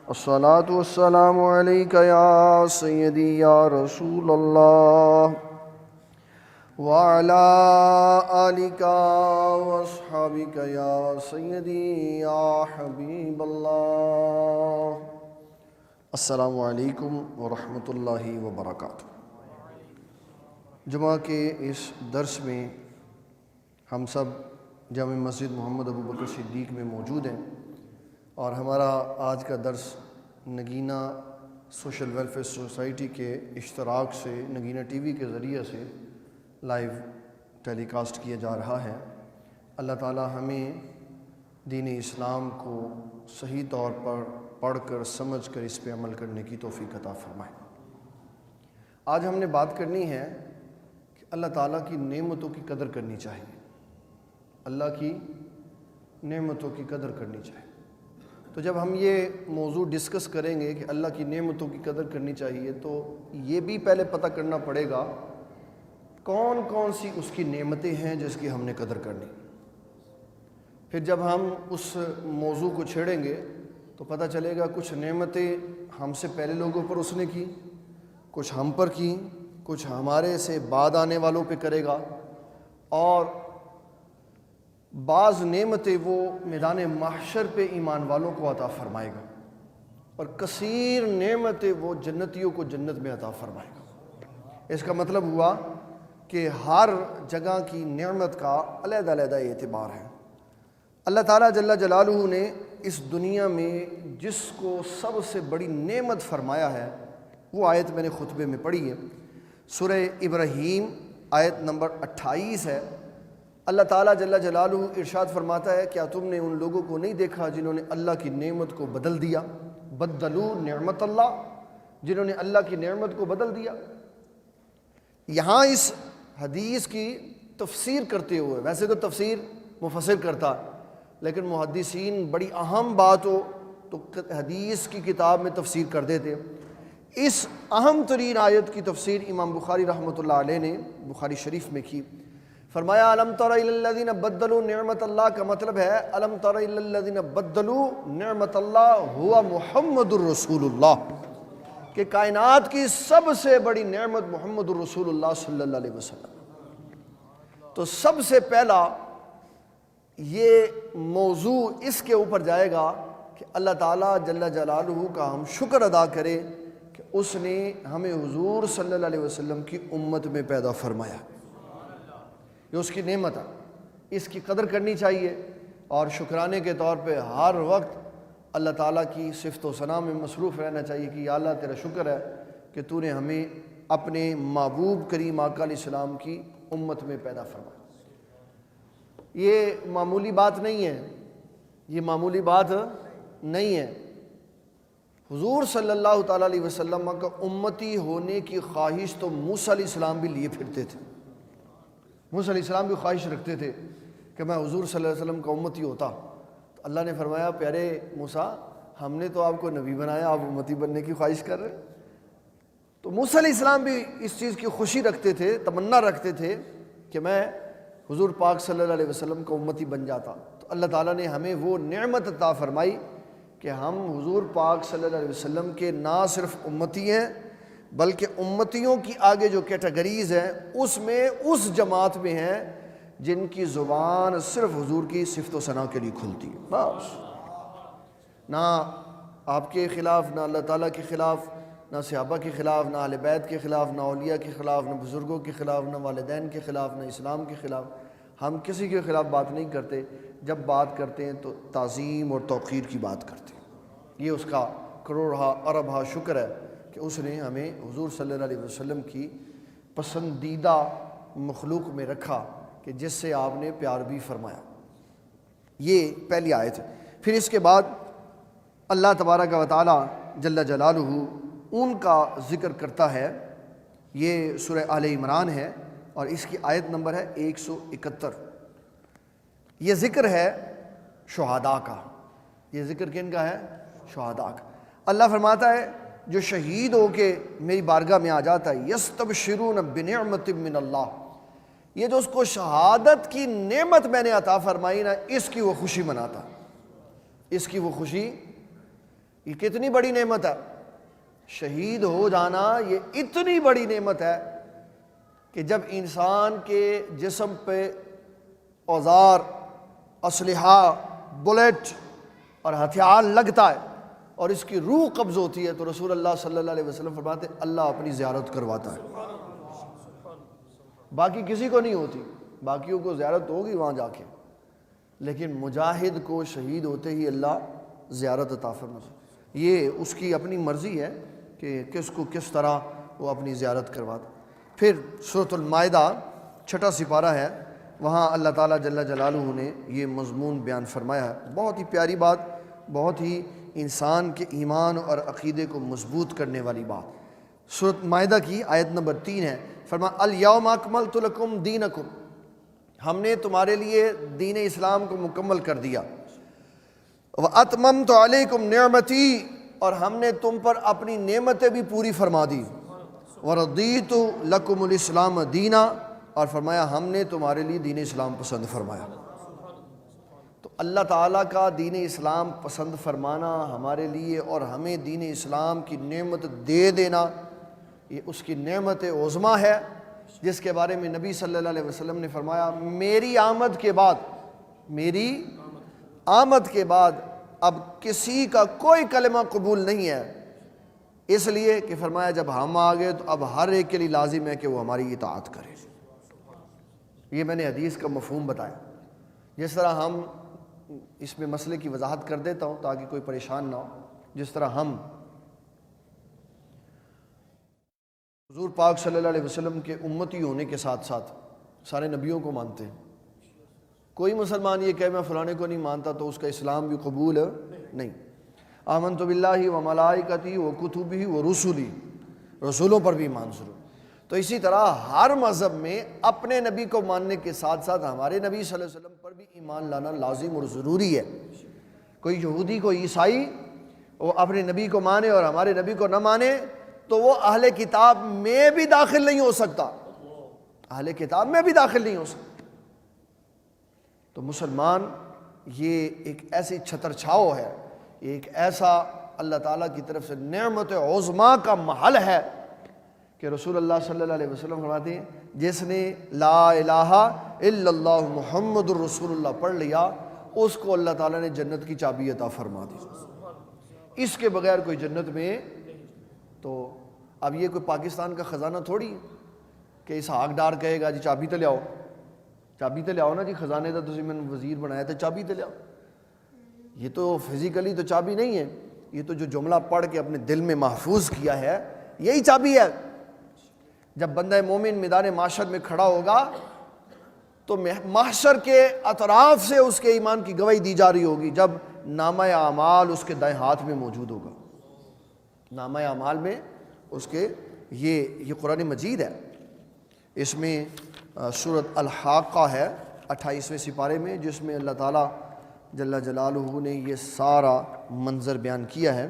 الصلاة والسلام عليك يا سيدي يا رسول الله وعلى آلك واصحابك يا سيدي يا حبيب الله. السلام علیکم ورحمۃ اللہ وبرکاتہ. جمعہ کے اس درس میں ہم سب جامع مسجد محمد ابو بکر صدیق میں موجود ہیں اور ہمارا آج کا درس نگینہ سوشل ویلفیئر سوسائٹی کے اشتراک سے نگینہ ٹی وی کے ذریعے سے لائیو ٹیلی کاسٹ کیا جا رہا ہے. اللہ تعالی ہمیں دین اسلام کو صحیح طور پر پڑھ کر سمجھ کر اس پہ عمل کرنے کی توفیق عطا فرمائے. آج ہم نے بات کرنی ہے کہ اللہ تعالیٰ کی نعمتوں کی قدر کرنی چاہیے. اللہ کی نعمتوں کی قدر کرنی چاہیے. تو جب ہم یہ موضوع ڈسکس کریں گے کہ اللہ کی نعمتوں کی قدر کرنی چاہیے تو یہ بھی پہلے پتہ کرنا پڑے گا کون کون سی اس کی نعمتیں ہیں جس کی ہم نے قدر کرنی. پھر جب ہم اس موضوع کو چھیڑیں گے تو پتہ چلے گا کچھ نعمتیں ہم سے پہلے لوگوں پر اس نے کی، کچھ ہم پر کی، کچھ ہمارے سے بعد آنے والوں پہ کرے گا، اور بعض نعمتیں وہ میدان محشر پہ ایمان والوں کو عطا فرمائے گا، اور کثیر نعمتیں وہ جنتیوں کو جنت میں عطا فرمائے گا. اس کا مطلب ہوا کہ ہر جگہ کی نعمت کا علیحدہ علیحدہ اعتبار ہے. اللہ تعالیٰ جل جلالہ نے اس دنیا میں جس کو سب سے بڑی نعمت فرمایا ہے وہ آیت میں نے خطبے میں پڑھی ہے. سورہ ابراہیم آیت نمبر 28 ہے. اللہ تعالیٰ جل جلالہ ارشاد فرماتا ہے کیا تم نے ان لوگوں کو نہیں دیکھا جنہوں نے اللہ کی نعمت کو بدل دیا؟ بدلو نعمت اللہ، جنہوں نے اللہ کی نعمت کو بدل دیا. یہاں اس حدیث کی تفسیر کرتے ہوئے، ویسے تو تفسیر مفسر کرتا لیکن محدثین بڑی اہم بات ہو تو حدیث کی کتاب میں تفسیر کر دیتے. اس اہم ترین آیت کی تفسیر امام بخاری رحمۃ اللہ علیہ نے بخاری شریف میں کی. فرمایا الم تر الی الذین بدلوا نعمت اللہ کا مطلب ہے الم تر الی الذین بدلوا نعمت اللہ ہوا محمد الرسول اللہ، کہ کائنات کی سب سے بڑی نعمت محمد الرسول اللہ صلی اللہ علیہ وسلم. تو سب سے پہلا یہ موضوع اس کے اوپر جائے گا کہ اللہ تعالیٰ جل جلالہ کا ہم شکر ادا کریں کہ اس نے ہمیں حضور صلی اللہ علیہ وسلم کی امت میں پیدا فرمایا. یہ اس کی نعمت ہے، اس کی قدر کرنی چاہیے اور شکرانے کے طور پہ ہر وقت اللہ تعالیٰ کی صفت و ثنا میں مصروف رہنا چاہیے کہ یا اللہ تیرا شکر ہے کہ تو نے ہمیں اپنے محبوب کریم آقا علیہ السلام کی امت میں پیدا فرمایا. یہ معمولی بات نہیں ہے، یہ معمولی بات نہیں ہے. حضور صلی اللہ تعالیٰ علیہ وسلم کا امتی ہونے کی خواہش تو موسیٰ علیہ السلام بھی لیے پھرتے تھے. موسیٰ علیہ السلام بھی خواہش رکھتے تھے کہ میں حضور صلی اللہ علیہ وسلم کا امتی ہوتا. تو اللہ نے فرمایا پیارے موسیٰ ہم نے تو آپ کو نبی بنایا، آپ امتی بننے کی خواہش کر رہے. تو موسیٰ علیہ السلام بھی اس چیز کی خوشی رکھتے تھے، تمنا رکھتے تھے کہ میں حضور پاک صلی اللہ علیہ وسلم کا امتی بن جاتا. تو اللہ تعالیٰ نے ہمیں وہ نعمت عطا فرمائی کہ ہم حضور پاک صلی اللہ علیہ وسلم کے نہ صرف امتی ہیں بلکہ امتیوں کی آگے جو کیٹیگریز ہیں اس میں اس جماعت میں ہیں جن کی زبان صرف حضور کی صفت و ثنا کے لیے کھلتی ہے. بس نہ آپ کے خلاف، نہ اللہ تعالیٰ کے خلاف، نہ صحابہ کے خلاف، نہ اہل بیت کے خلاف، نہ اولیاء کے خلاف، نہ بزرگوں کے خلاف، نہ والدین کے خلاف، نہ اسلام کے خلاف. ہم کسی کے خلاف بات نہیں کرتے. جب بات کرتے ہیں تو تعظیم اور توقیر کی بات کرتے ہیں. یہ اس کا کروڑہا اربہا شکر ہے کہ اس نے ہمیں حضور صلی اللہ علیہ وسلم کی پسندیدہ مخلوق میں رکھا کہ جس سے آپ نے پیار بھی فرمایا. یہ پہلی آیت ہے. پھر اس کے بعد اللہ تبارک و تعالی جل جلالہ ان کا ذکر کرتا ہے. یہ سورہ آل عمران ہے اور اس کی آیت نمبر ہے 171. یہ ذکر ہے شہداء کا. یہ ذکر کن کا ہے؟ شہداء کا. اللہ فرماتا ہے جو شہید ہو کے میری بارگاہ میں آ جاتا ہے یستبشرون بنعمت من اللہ، یہ جو اس کو شہادت کی نعمت میں نے عطا فرمائی نا، اس کی وہ خوشی مناتا، اس کی وہ خوشی یہ کتنی بڑی نعمت ہے، شہید ہو جانا یہ اتنی بڑی نعمت ہے کہ جب انسان کے جسم پہ اوزار، اسلحہ، بلیٹ اور ہتھیار لگتا ہے اور اس کی روح قبض ہوتی ہے تو رسول اللہ صلی اللہ علیہ وسلم فرماتے ہیں اللہ اپنی زیارت کرواتا ہے، باقی کسی کو نہیں ہوتی، باقیوں کو زیارت ہوگی وہاں جا کے، لیکن مجاہد کو شہید ہوتے ہی اللہ زیارت عطا فرماتا ہے۔ یہ اس کی اپنی مرضی ہے کہ کس کو کس طرح وہ اپنی زیارت کرواتا۔ پھر سورۃ المائدہ 6واں سپارہ ہے، وہاں اللہ تعالیٰ جل جلالہ نے یہ مضمون بیان فرمایا ہے، بہت ہی پیاری بات، بہت ہی انسان کے ایمان اور عقیدے کو مضبوط کرنے والی بات۔ سورۃ مائدہ کی آیت نمبر 3 ہے، فرمایا الیوم اکملت لکم دینکم، ہم نے تمہارے لیے دین اسلام کو مکمل کر دیا، وَأَتْمَمْتُ عَلَيْكُمْ نِعْمَتِي، اور ہم نے تم پر اپنی نعمتیں بھی پوری فرما دی، وَرَضِيتُ لَكُمُ الْإِسْلَامَ دِينًا، اور فرمایا ہم نے تمہارے لیے دین اسلام پسند فرمایا۔ تو اللہ تعالیٰ کا دین اسلام پسند فرمانا ہمارے لیے اور ہمیں دین اسلام کی نعمت دے دینا، یہ اس کی نعمت عظمیٰ ہے جس کے بارے میں نبی صلی اللہ علیہ وسلم نے فرمایا میری آمد کے بعد اب کسی کا کوئی کلمہ قبول نہیں ہے، اس لیے کہ فرمایا جب ہم آ گئے تو اب ہر ایک کے لیے لازم ہے کہ وہ ہماری اطاعت کرے۔ یہ میں نے حدیث کا مفہوم بتایا، جس طرح ہم اس میں مسئلے کی وضاحت کر دیتا ہوں تاکہ کوئی پریشان نہ ہو، جس طرح ہم حضور پاک صلی اللہ علیہ وسلم کے امتی ہونے کے ساتھ ساتھ سارے نبیوں کو مانتے ہیں، کوئی مسلمان یہ کہ میں فلانے کو نہیں مانتا تو اس کا اسلام بھی قبول نہیں۔ آمنت باللہ و ملائکتہ و کتبہ و رسلہ، رسولوں پر بھی ایمان ضرور۔ تو اسی طرح ہر مذہب میں اپنے نبی کو ماننے کے ساتھ ساتھ ہمارے نبی صلی اللہ علیہ وسلم پر بھی ایمان لانا لازم اور ضروری ہے۔ کوئی یہودی کوئی عیسائی وہ اپنے نبی کو مانے اور ہمارے نبی کو نہ مانے تو وہ اہل کتاب میں بھی داخل نہیں ہو سکتا، اہل کتاب میں بھی داخل نہیں ہو سکتا۔ تو مسلمان یہ ایک ایسی چھتر چھاؤ ہے، ایک ایسا اللہ تعالیٰ کی طرف سے نعمت عظمیٰ کا محل ہے کہ رسول اللہ صلی اللہ علیہ وسلم فرماتے ہیں جس نے لا الہ الا اللہ محمد الرسول اللہ پڑھ لیا اس کو اللہ تعالیٰ نے جنت کی چابی عطا فرما دی، اس کے بغیر کوئی جنت میں۔ تو اب یہ کوئی پاکستان کا خزانہ تھوڑی ہے کہ اسحاق ڈار کہے گا جی چابی تے لیاؤ، چابی تے لیاؤ نا جی، خزانے کا تسی میں وزیر بنایا تھا چابی تے لیاؤ۔ یہ تو فزیکلی تو چابی نہیں ہے، یہ تو جو جملہ پڑھ کے اپنے دل میں محفوظ کیا ہے یہی چابی ہے۔ جب بندہ مومن میدان معاشر میں کھڑا ہوگا تو محشر کے اطراف سے اس کے ایمان کی گواہی دی جا رہی ہوگی، جب نامہ اعمال اس کے دائیں ہاتھ میں موجود ہوگا، نامہ اعمال میں اس کے یہ قرآن مجید ہے، اس میں سورۃ الحاقہ ہے 28ویں سپارے میں، جس میں اللہ تعالیٰ جل جلالہ نے یہ سارا منظر بیان کیا ہے۔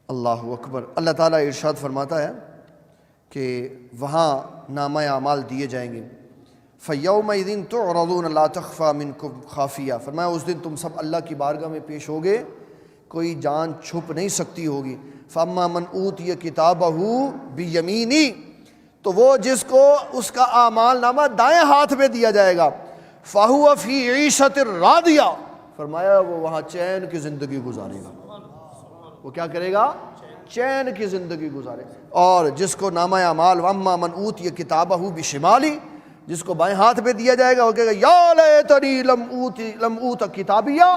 اللہ اکبر۔ اللہ تعالیٰ ارشاد فرماتا ہے کہ وہاں نامہ اعمال دیے جائیں گے، فَيَوْمَئِذٍ تُعْرَضُونَ لَا تَخْفَىٰ مِنْكُمْ خَافِيَةٌ، فرمایا اس دن تم سب اللہ کی بارگاہ میں پیش ہوگے، کوئی جان چھپ نہیں سکتی ہوگی۔ فَأَمَّا مَنْ أُوتِيَ كِتَابَهُ بِيَمِينِهِ، تو وہ جس کو اس کا اعمال نامہ دائیں ہاتھ میں دیا جائے گا، فَهُوَ فِي عِيشَةٍ رَاضِيَةٍ، فرمایا وہ وہاں چین کی زندگی گزارے گا، وہ کیا کرے گا؟ چین کی زندگی گزارے۔ اور جس کو نامہ اعمال وَأَمَّا مَنْ أُوتِيَ كِتَابَهُ بِشِمَالِهِ، جس کو بائیں ہاتھ پہ دیا جائے گا وہ کہے گا یا لیتنی لم اوت کتابیہ،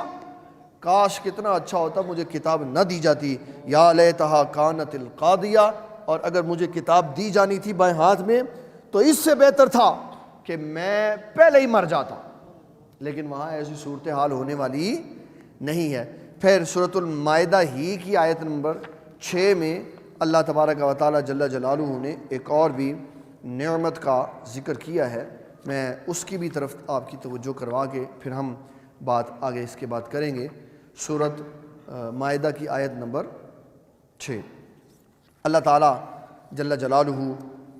کاش کتنا اچھا ہوتا مجھے کتاب نہ دی جاتی، یا لیتہا کانت القاضیہ، اور اگر مجھے کتاب دی جانی تھی بائیں ہاتھ میں تو اس سے بہتر تھا کہ میں پہلے ہی مر جاتا، لیکن وہاں ایسی صورتحال ہونے والی نہیں ہے۔ پھر سورۃ المائدہ ہی کی آیت نمبر 6 میں اللہ تبارک و تعالیٰ جل جلالہ نے ایک اور بھی نعمت کا ذکر کیا ہے، میں اس کی بھی طرف آپ کی توجہ کروا کے پھر ہم بات آگے اس کے بعد کریں گے۔ سورۃ مائدہ کی آیت نمبر 6، اللہ تعالیٰ جل جلالہ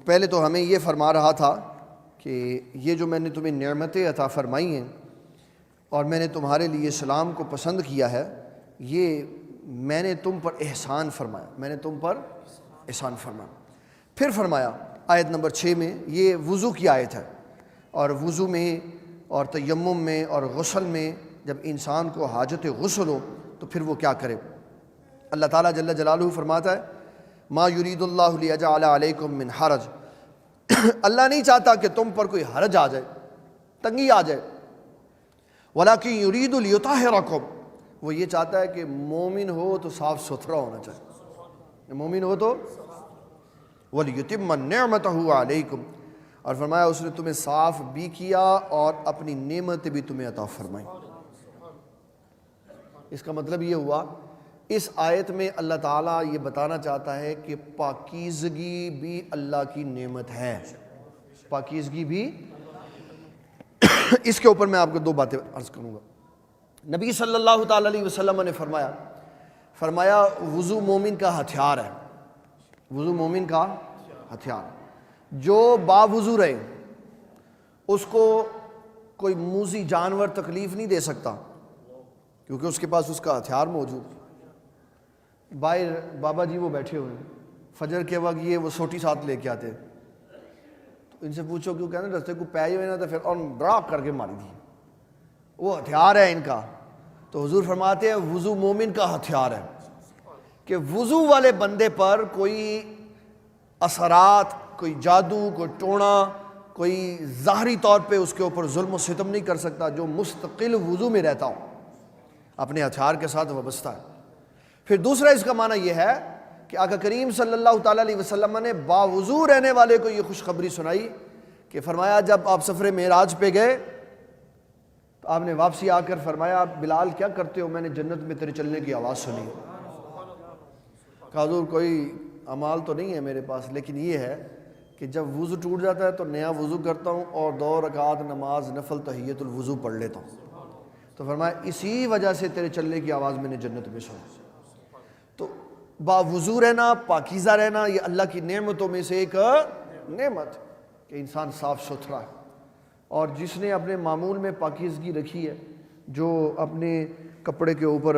پہلے تو ہمیں یہ فرما رہا تھا کہ یہ جو میں نے تمہیں نعمتیں عطا فرمائی ہیں اور میں نے تمہارے لیے اسلام کو پسند کیا ہے، یہ میں نے تم پر احسان فرمایا، میں نے تم پر احسان فرمایا۔ پھر فرمایا آیت نمبر 6 میں، یہ وضو کی آیت ہے، اور وضو میں اور تیمم میں اور غسل میں جب انسان کو حاجت غسل ہو تو پھر وہ کیا کرے۔ اللہ تعالیٰ جل جلالہ فرماتا ہے ما یرید اللہ لیجعل علیکم من حرج، اللہ نہیں چاہتا کہ تم پر کوئی حرج آ جائے، تنگی آ جائے، ولکن یرید لیطہرکم، وہ یہ چاہتا ہے کہ مومن ہو تو صاف ستھرا ہونا چاہیے، مومن ہو تو ولیتم نعمتہ علیکم، اور فرمایا اس نے تمہیں صاف بھی کیا اور اپنی نعمت بھی تمہیں عطا فرمائی۔ اس کا مطلب یہ ہوا اس آیت میں اللہ تعالیٰ یہ بتانا چاہتا ہے کہ پاکیزگی بھی اللہ کی نعمت ہے، پاکیزگی بھی۔ اس کے اوپر میں آپ کو دو باتیں عرض کروں گا۔ نبی صلی اللہ تعالیٰ علیہ وسلم نے فرمایا وضو مومن کا ہتھیار ہے، وضو مومن کا ہتھیار، جو باوضو رہے اس کو کوئی موذی جانور تکلیف نہیں دے سکتا، کیونکہ اس کے پاس اس کا ہتھیار موجود۔ باہر بابا جی وہ بیٹھے ہوئے ہیں، فجر کے وقت یہ وہ سوٹی ساتھ لے کے آتے، تو ان سے پوچھو کیوں، کہتے ہیں رستے کو پے ہوئے نا تو پھر اور ڈراپ کر کے ماری دی، وہ ہتھیار ہے ان کا۔ تو حضور فرماتے ہیں وضو مومن کا ہتھیار ہے، کہ وضو والے بندے پر کوئی اثرات، کوئی جادو، کوئی ٹونا، کوئی ظاہری طور پہ اس کے اوپر ظلم و ستم نہیں کر سکتا، جو مستقل وضو میں رہتا ہو، اپنے ہتھیار کے ساتھ وابستہ ہے۔ پھر دوسرا اس کا معنی یہ ہے کہ آقا کریم صلی اللہ تعالیٰ علیہ وسلم نے باوضو رہنے والے کو یہ خوشخبری سنائی کہ فرمایا جب آپ سفر معراج پہ گئے تو آپ نے واپسی آ کر فرمایا بلال کیا کرتے ہو، میں نے جنت میں تیرے چلنے کی آواز سنی۔ کہا حضور کوئی اعمال تو نہیں ہے میرے پاس، لیکن یہ ہے کہ جب وضو ٹوٹ جاتا ہے تو نیا وضو کرتا ہوں اور 2 رکعت نماز نفل تحیۃ الوضو پڑھ لیتا ہوں، تو فرمایا اسی وجہ سے تیرے چلنے کی آواز میں نے جنت میں سنی۔ تو باوضو رہنا، پاکیزہ رہنا، یہ اللہ کی نعمتوں میں سے ایک نعمت کہ انسان صاف ستھرا ہے، اور جس نے اپنے معمول میں پاکیزگی رکھی ہے، جو اپنے کپڑے کے اوپر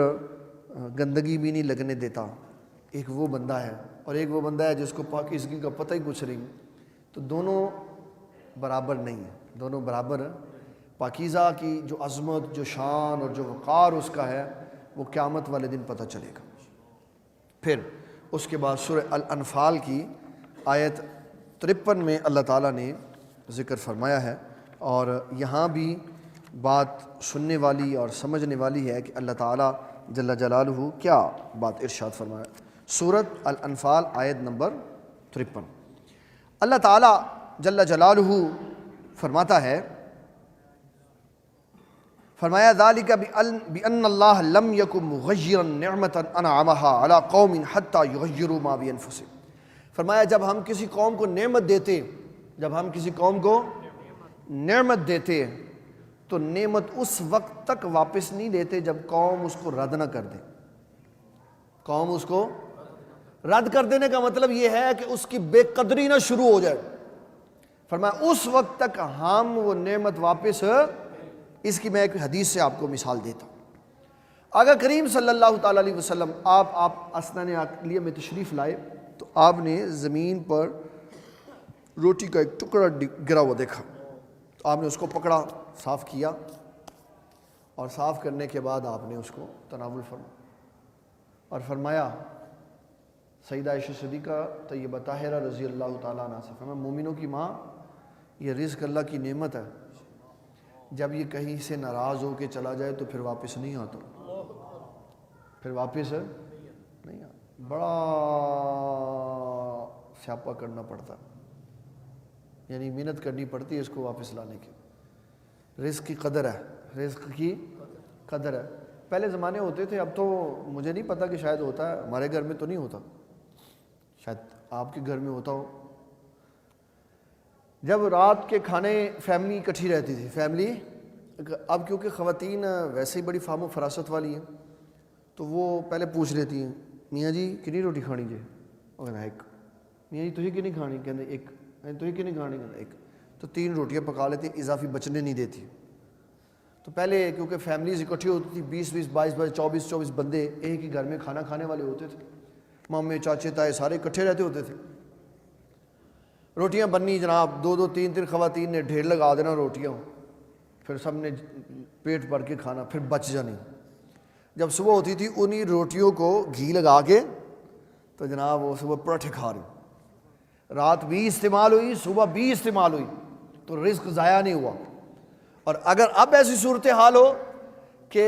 گندگی بھی نہیں لگنے دیتا، ایک وہ بندہ ہے، اور ایک وہ بندہ ہے جس کو پاکیزگی کا پتہ ہی کچھ نہیں، تو دونوں برابر نہیں ہیں، دونوں برابر ہیں۔ پاکیزہ کی جو عظمت، جو شان اور جو وقار اس کا ہے، وہ قیامت والے دن پتہ چلے گا۔ پھر اس کے بعد سورہ الانفال کی آیت 53 میں اللہ تعالیٰ نے ذکر فرمایا ہے، اور یہاں بھی بات سننے والی اور سمجھنے والی ہے کہ اللہ تعالیٰ جل جلالہ کیا بات ارشاد فرمایا۔ سورۃ الانفال آیت نمبر 53، اللہ تعالیٰ جل جلالہ فرماتا ہے، فرمایا ذالک بأن اللہ لم یکن مغیرا نعمتا انعمها علی قوم حتی یغیروا ما بانفسہم، فرمایا جب ہم کسی قوم کو نعمت دیتے، جب ہم کسی قوم کو نعمت دیتے تو نعمت اس وقت تک واپس نہیں دیتے جب قوم اس کو رد نہ کر دے۔ قوم اس کو رد کر دینے کا مطلب یہ ہے کہ اس کی بے قدری نہ شروع ہو جائے، فرمایا اس وقت تک ہم وہ نعمت واپس، اس کی میں ایک حدیث سے آپ کو مثال دیتا ہوں۔ آقا کریم صلی اللہ تعالیٰ علیہ وسلم آپ اسنان عقلیہ میں تشریف لائے تو آپ نے زمین پر روٹی کا ایک ٹکڑا گرا ہوا دیکھا، تو آپ نے اس کو پکڑا، صاف کیا، اور صاف کرنے کے بعد آپ نے اس کو تناول فرمایا، اور فرمایا سیدہ عائشہ صدیقہ طیبہ طاہرہ رضی اللہ تعالیٰ عنہ سے فرمایا مومنوں کی ماں، یہ رزق اللہ کی نعمت ہے، جب یہ کہیں سے ناراض ہو کے چلا جائے تو پھر واپس نہیں آتا، پھر واپس نہیں آتا، بڑا سیاپا کرنا پڑتا، یعنی محنت کرنی پڑتی ہے اس کو واپس لانے کی۔ رزق کی قدر ہے، رزق کی قدر ہے۔ پہلے زمانے ہوتے تھے، اب تو مجھے نہیں پتہ کہ شاید ہوتا ہے، ہمارے گھر میں تو نہیں ہوتا، شاید آپ کے گھر میں ہوتا ہو۔ جب رات کے کھانے فیملی اکٹھی رہتی تھی، فیملی، اب کیونکہ خواتین ویسے ہی بڑی فہم و فراست والی ہیں تو وہ پہلے پوچھ لیتی ہیں میاں جی کنی روٹی کھانی جی، وہ کہنا ایک، میاں جی تھی کنی کھانی، کہتے ایک، تھی کنی کھانی، کہنا ایک، تو 3 روٹیاں پکا لیتی، اضافی بچنے نہیں دیتی۔ تو تو پہلے کیونکہ فیملیز اکٹھی ہوتی تھی، 20 22 24 بندے ایک ہی گھر میں کھانا کھانے والے ہوتے تھے، مامے چاچے تائے سارے اکٹھے رہتے ہوتے تھے، روٹیاں بننی جناب، 2 3 خواتین نے ڈھیر لگا دینا روٹیاں، پھر سب نے پیٹ بھر کے کھانا، پھر بچ جانی۔ جب صبح ہوتی تھی انہی روٹیوں کو گھی لگا کے تو جناب وہ صبح پراٹھے کھا رہی، رات بھی استعمال ہوئی، صبح بھی استعمال ہوئی، تو رزق ضائع نہیں ہوا۔ اور اگر اب ایسی صورتحال ہو کہ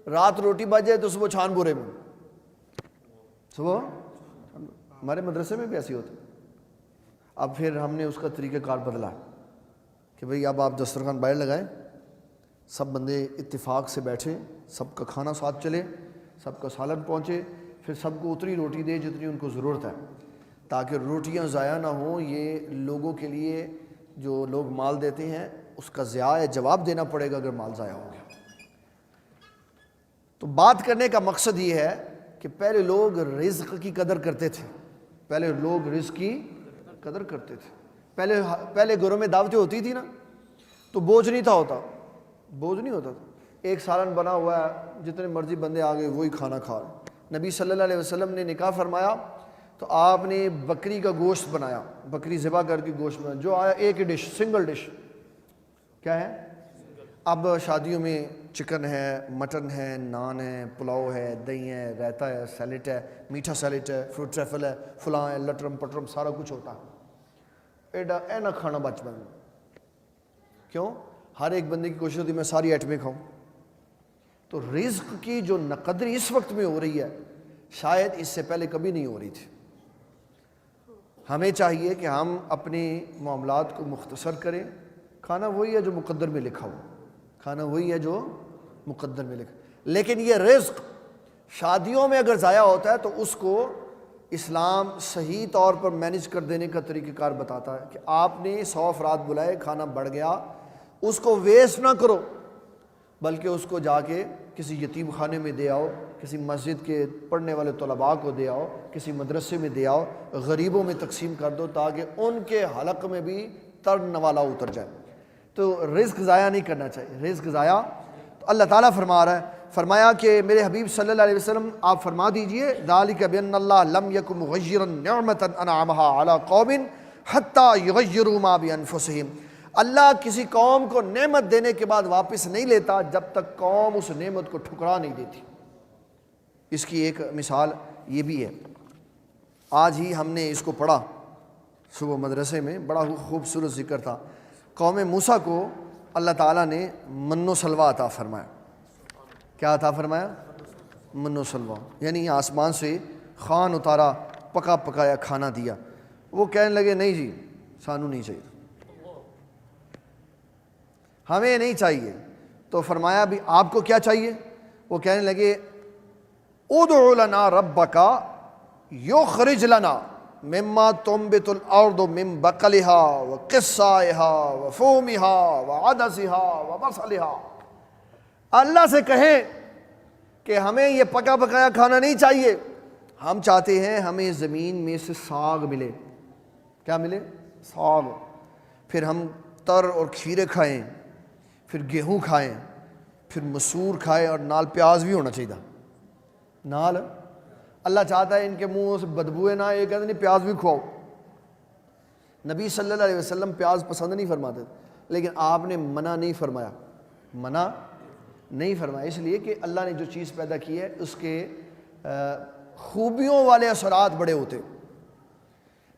رات روٹی بچ جائے تو صبح چھان بورے میں، صبح ہمارے مدرسے میں بھی ایسی ہوتی، اب پھر ہم نے اس کا طریقہ کار بدلا کہ بھئی اب آپ دسترخوان باہر لگائیں، سب بندے اتفاق سے بیٹھیں، سب کا کھانا ساتھ چلے، سب کا سالن پہنچے، پھر سب کو اتنی روٹی دے جتنی ان کو ضرورت ہے، تاکہ روٹیاں ضائع نہ ہوں۔ یہ لوگوں کے لیے جو لوگ مال دیتے ہیں اس کا ضیاع جواب دینا پڑے گا اگر مال ضائع ہو گیا۔ تو بات کرنے کا مقصد یہ ہے کہ پہلے لوگ رزق کی قدر کرتے تھے، پہلے لوگ رزق کی قدر کرتے تھے۔ پہلے گھروں میں دعوتیں ہوتی تھی نا تو بوجھ نہیں تھا ہوتا، بوجھ نہیں ہوتا تھا، ایک سالن بنا ہوا ہے، جتنے مرضی بندے آ گئے وہی کھانا کھا رہے۔ نبی صلی اللہ علیہ وسلم نے نکاح فرمایا تو آپ نے بکری کا گوشت بنایا، بکری ذبح کر کے گوشت بنایا، جو آیا ایک ہی ڈش، سنگل ڈش، کیا ہے؟ اب شادیوں میں چکن ہے، مٹن ہے، نان ہے، پلاؤ ہے، دہی ہے، رائتا ہے، سیلٹ ہے، میٹھا سیلٹ ہے، فروٹ ٹریفل ہے، فلاں ہے، لٹرم پٹرم سارا کچھ ہوتا ہے۔ اینا کھانا بچ میں کیوں؟ ہر ایک بندے کی کوشش ہوتی ہے میں ساری آئٹمیں کھاؤں۔ تو رزق کی جو نقدری اس وقت میں ہو رہی ہے شاید اس سے پہلے کبھی نہیں ہو رہی تھی۔ ہمیں چاہیے کہ ہم اپنے معاملات کو مختصر کریں، کھانا وہی ہے جو مقدر میں لکھا ہو، کھانا وہی ہے جو مقدر میں لکھا، لیکن یہ رزق شادیوں میں اگر ضائع ہوتا ہے تو اس کو اسلام صحیح طور پر مینج کر دینے کا طریقہ کار بتاتا ہے کہ آپ نے 100 افراد بلائے، کھانا بڑھ گیا، اس کو ویسٹ نہ کرو، بلکہ اس کو جا کے کسی یتیم خانے میں دے آؤ، کسی مسجد کے پڑھنے والے طلباء کو دے آؤ، کسی مدرسے میں دے آؤ، غریبوں میں تقسیم کر دو تاکہ ان کے حلق میں بھی تر نوالا اتر جائے۔ تو رزق ضائع نہیں کرنا چاہیے، رزق ضائع تو اللہ تعالیٰ فرما رہا ہے، فرمایا کہ میرے حبیب صلی اللہ علیہ وسلم آپ فرما دیجئے ذالک بان اللہ لم یکن مغیرا نعمتا انعمها علی قوم حتی یغیروا ما بانفسہم، اللہ کسی قوم کو نعمت دینے کے بعد واپس نہیں لیتا جب تک قوم اس نعمت کو ٹھکرا نہیں دیتی۔ اس کی ایک مثال یہ بھی ہے، آج ہی ہم نے اس کو پڑھا صبح مدرسے میں، بڑا خوبصورت ذکر تھا۔ قوم موسیٰ کو اللہ تعالیٰ نے من و سلوہ عطا فرمایا۔ کیا عطا فرمایا؟ من و سلوہ، یعنی آسمان سے خوان اتارا، پکا پکایا کھانا دیا۔ وہ کہنے لگے نہیں جی سانو نہیں چاہیے، ہمیں نہیں چاہیے۔ تو فرمایا بھی آپ کو کیا چاہیے؟ وہ کہنے لگے ادع لنا ربک یخرج لنا مما تنبت الارض من بقلها وقثائها وفومها وعدسها وبصلها، اللہ سے کہیں کہ ہمیں یہ پکا پکایا کھانا نہیں چاہیے، ہم چاہتے ہیں ہمیں زمین میں سے ساگ ملے۔ کیا ملے؟ ساگ۔ پھر ہم تر اور کھیرے کھائیں، پھر گیہوں کھائیں، پھر مسور کھائیں، اور نال پیاز بھی ہونا چاہیے، نال۔ اللہ چاہتا ہے ان کے منہ سے بدبوئے نہ، یہ کہتے نہیں پیاز بھی کھواؤ۔ نبی صلی اللہ علیہ وسلم پیاز پسند نہیں فرماتے، لیکن آپ نے منع نہیں فرمایا، منع نہیں فرمایا، اس لیے کہ اللہ نے جو چیز پیدا کی ہے اس کے خوبیوں والے اثرات بڑے ہوتے۔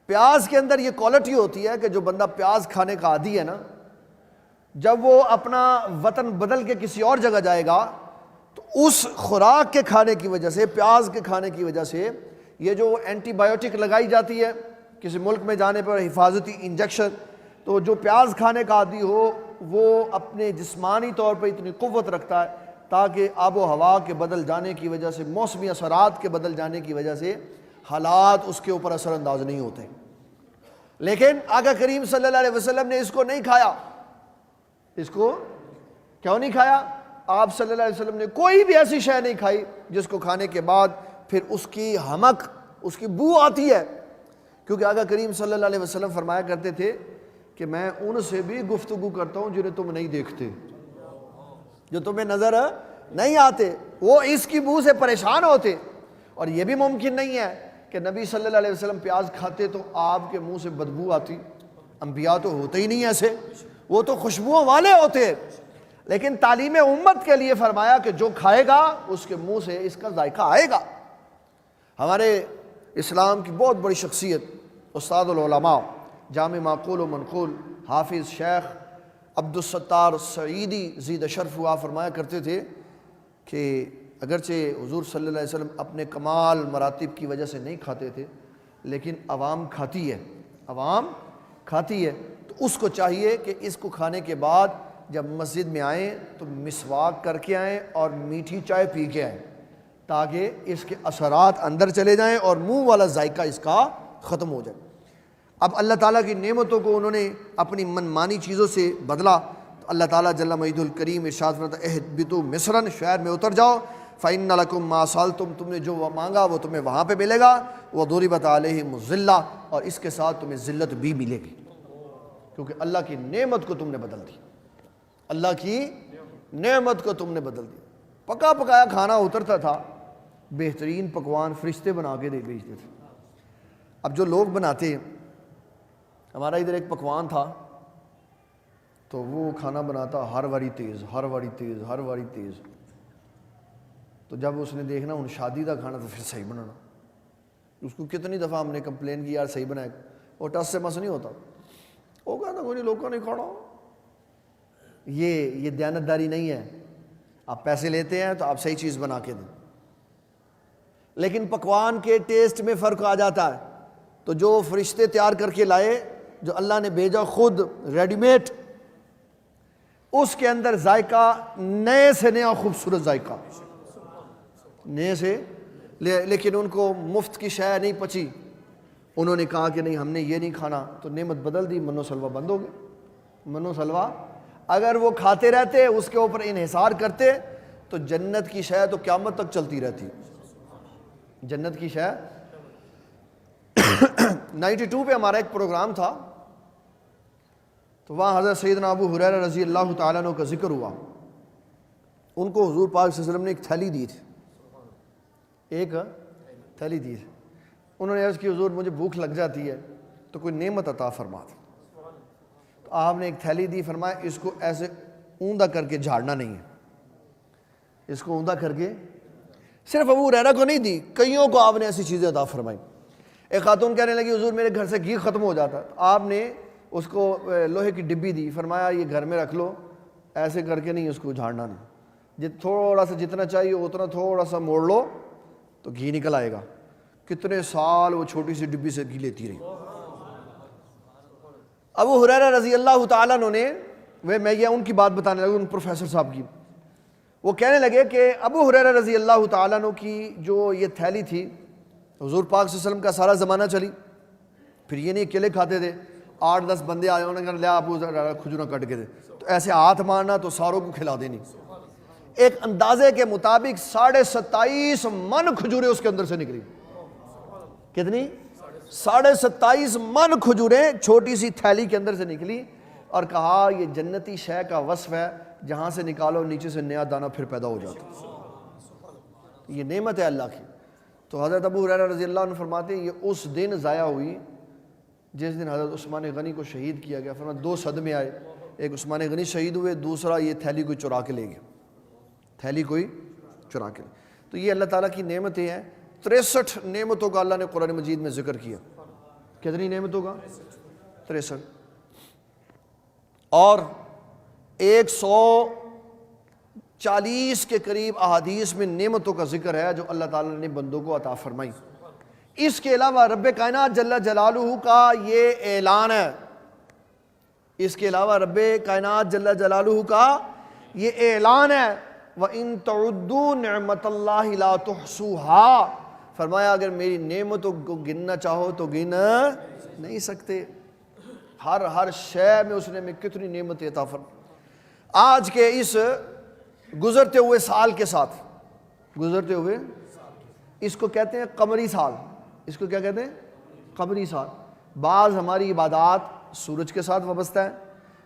پیاز کے اندر یہ کوالٹی ہوتی ہے کہ جو بندہ پیاز کھانے کا عادی ہے نا، جب وہ اپنا وطن بدل کے کسی اور جگہ جائے گا تو اس خوراک کے کھانے کی وجہ سے، پیاز کے کھانے کی وجہ سے، یہ جو اینٹی بایوٹک لگائی جاتی ہے کسی ملک میں جانے پر، حفاظتی انجیکشن، تو جو پیاز کھانے کا عادی ہو وہ اپنے جسمانی طور پر اتنی قوت رکھتا ہے تاکہ آب و ہوا کے بدل جانے کی وجہ سے، موسمی اثرات کے بدل جانے کی وجہ سے حالات اس کے اوپر اثر انداز نہیں ہوتے۔ لیکن آقا کریم صلی اللہ علیہ وسلم نے اس کو نہیں کھایا۔ اس کو کیوں نہیں کھایا؟ آپ صلی اللہ علیہ وسلم نے کوئی بھی ایسی شے نہیں کھائی جس کو کھانے کے بعد پھر اس کی حمق، اس کی بو آتی ہے، کیونکہ آقا کریم صلی اللہ علیہ وسلم فرمایا کرتے تھے کہ میں ان سے بھی گفتگو کرتا ہوں جنہیں تم نہیں دیکھتے۔ جو تمہیں نظر نہیں آتے، وہ اس کی بو سے پریشان ہوتے۔ اور یہ بھی ممکن نہیں ہے کہ نبی صلی اللہ علیہ وسلم پیاز کھاتے تو آپ کے منہ سے بدبو آتی، انبیاء تو ہوتے ہی نہیں ایسے، وہ تو خوشبوؤں والے ہوتے۔ لیکن تعلیم امت کے لیے فرمایا کہ جو کھائے گا اس کے منہ سے اس کا ذائقہ آئے گا۔ ہمارے اسلام کی بہت بڑی شخصیت استاد العلماء، جامع معقول و منقول، حافظ شیخ عبدالستار سعیدی زید شرف ہوا فرمایا کرتے تھے کہ اگرچہ حضور صلی اللہ علیہ وسلم اپنے کمال مراتب کی وجہ سے نہیں کھاتے تھے، لیکن عوام کھاتی ہے، عوام کھاتی ہے، تو اس کو چاہیے کہ اس کو کھانے کے بعد جب مسجد میں آئیں تو مسواک کر کے آئیں اور میٹھی چائے پی کے آئیں، تاکہ اس کے اثرات اندر چلے جائیں اور منہ والا ذائقہ اس کا ختم ہو جائے۔ اب اللہ تعالیٰ کی نعمتوں کو انہوں نے اپنی منمانی چیزوں سے بدلا، تو اللہ تعالیٰ جل مجید الکریم ارشاد فرماتا ہے اہبطوا مصرا، شہر میں اتر جاؤ، فإن لکم ما سألتم، تم نے جو مانگا وہ تمہیں وہاں پہ ملے گا، وضربت علیہم الذلہ، اور اس کے ساتھ تمہیں ذلت بھی ملے گی، کیونکہ اللہ کی نعمت کو تم نے بدل دی، اللہ کی نعمت کو تم نے بدل دی۔ پکا پکایا کھانا اترتا تھا، بہترین پکوان فرشتے بنا کے دے بھیجتے تھے۔ اب جو لوگ بناتے، ہمارا ادھر ایک پکوان تھا تو وہ کھانا بناتا ہر واری تیز، ہر واری تیز، ہر واری تیز، تو جب اس نے دیکھنا ہوں شادی کا کھانا تو پھر صحیح بنانا، اس کو کتنی دفعہ ہم نے کمپلین کی یار صحیح بنائے، وہ ٹس سے مس نہیں ہوتا، وہ کہتا کوئی نہیں، لوگوں نے کھانا، یہ دیانتداری نہیں ہے۔ آپ پیسے لیتے ہیں تو آپ صحیح چیز بنا کے دیں، لیکن پکوان کے ٹیسٹ میں فرق آ جاتا ہے، تو جو فرشتے تیار کر کے لائے، جو اللہ نے بھیجا خود ریڈی میڈ، اس کے اندر ذائقہ نئے سے نیا خوبصورت ذائقہ، نئے سے، لیکن ان کو مفت کی شے نہیں پچی، انہوں نے کہا کہ نہیں ہم نے یہ نہیں کھانا، تو نعمت بدل دی، منو سلوہ بند ہو گئی۔ منو سلوہ اگر وہ کھاتے رہتے، اس کے اوپر انحصار کرتے، تو جنت کی شے تو قیامت تک چلتی رہتی، جنت کی شے۔ 92 پہ ہمارا ایک پروگرام تھا، تو وہاں حضرت سیدنا ابو ہریرہ رضی اللہ تعالیٰ عنہ کا ذکر ہوا۔ ان کو حضور پاک صلی اللہ علیہ وسلم نے ایک تھیلی دی تھی، ایک تھیلی دی تھی، انہوں نے عرض کی حضور مجھے بھوک لگ جاتی ہے تو کوئی نعمت عطا فرما دیں، تو آپ نے ایک تھیلی دی، فرمایا اس کو ایسے اوندا کر کے جھاڑنا نہیں ہے، اس کو اوندا کر کے، صرف ابو ہریرہ کو نہیں دی، کئیوں کو آپ نے ایسی چیزیں عطا فرمائی۔ ایک خاتون کہنے لگی حضور میرے گھر سے گھی ختم ہو جاتا، تو آپ نے اس کو لوہے کی ڈبی دی، فرمایا یہ گھر میں رکھ لو، ایسے کر کے نہیں اس کو جھاڑنا نہیں، تھوڑا سا جتنا چاہیے اتنا تھوڑا سا موڑ لو تو گھی نکل آئے گا۔ کتنے سال وہ چھوٹی سی ڈبی سے گھی لیتی رہی۔ ابو ہریرہ رضی اللہ تعالیٰ عنہ نے، میں یہ ان کی بات بتانے لگا، ان پروفیسر صاحب کی، وہ کہنے لگے کہ ابو ہریرہ رضی اللہ تعالیٰ عنہ کی جو یہ تھیلی تھی، حضور پاک صلی اللہ علیہ وسلم کا سارا زمانہ چلی، پھر یہ نہیں اکیلے کھاتے تھے، 8-10 بندے آئے، انہوں نے کہا لیا ابو کھجورا کٹ کے دے، تو ایسے ہاتھ مارنا تو ساروں کو کھلا دینی۔ ایک اندازے کے مطابق 27.5 من کھجوریں اس کے اندر سے نکلی۔ کتنی؟ 27.5 من کھجوریں چھوٹی سی تھیلی کے اندر سے نکلی، اور کہا یہ جنتی شے کا وصف ہے، جہاں سے نکالو نیچے سے نیا دانہ پھر پیدا ہو جاتا، یہ نعمت ہے اللہ کی۔ تو حضرت ابو ہریرہ رضی اللہ عنہ فرماتے ہیں یہ اس دن ضائع ہوئی جس دن حضرت عثمان غنی کو شہید کیا گیا۔ فرمایا 2 صدمے آئے، ایک عثمان غنی شہید ہوئے، دوسرا یہ تھیلی کوئی چرا کے لے گیا، تھیلی کوئی چرا کے لے۔ تو یہ اللہ تعالیٰ کی نعمتیں ہیں۔ 63 نعمتوں کا اللہ نے قرآن مجید میں ذکر کیا۔ کتنی نعمتوں کا؟ 63، اور 140 کے قریب احادیث میں نعمتوں کا ذکر ہے جو اللہ تعالیٰ نے بندوں کو عطا فرمائی۔ اس کے علاوہ رب کائنات جل جلالہ کا یہ اعلان ہے، اس کے علاوہ رب کائنات جل جلالہ کا یہ اعلان ہے، وَإِن تَعُدُّوا نِعْمَةَ اللَّهِ لَا تُحْصُوهَا، فرمایا اگر میری نعمتوں کو گننا چاہو تو گن نہیں سکتے۔ ہر شے میں اس نے ہمیں کتنی نعمتیں عطا فرمائی۔ آج کے اس گزرتے ہوئے سال کے ساتھ، گزرتے ہوئے، اس کو کہتے ہیں قمری سال، اس کو کیا کہتے ہیں؟ قمری سال۔ بعض ہماری عبادات سورج کے ساتھ وابستہ ہے،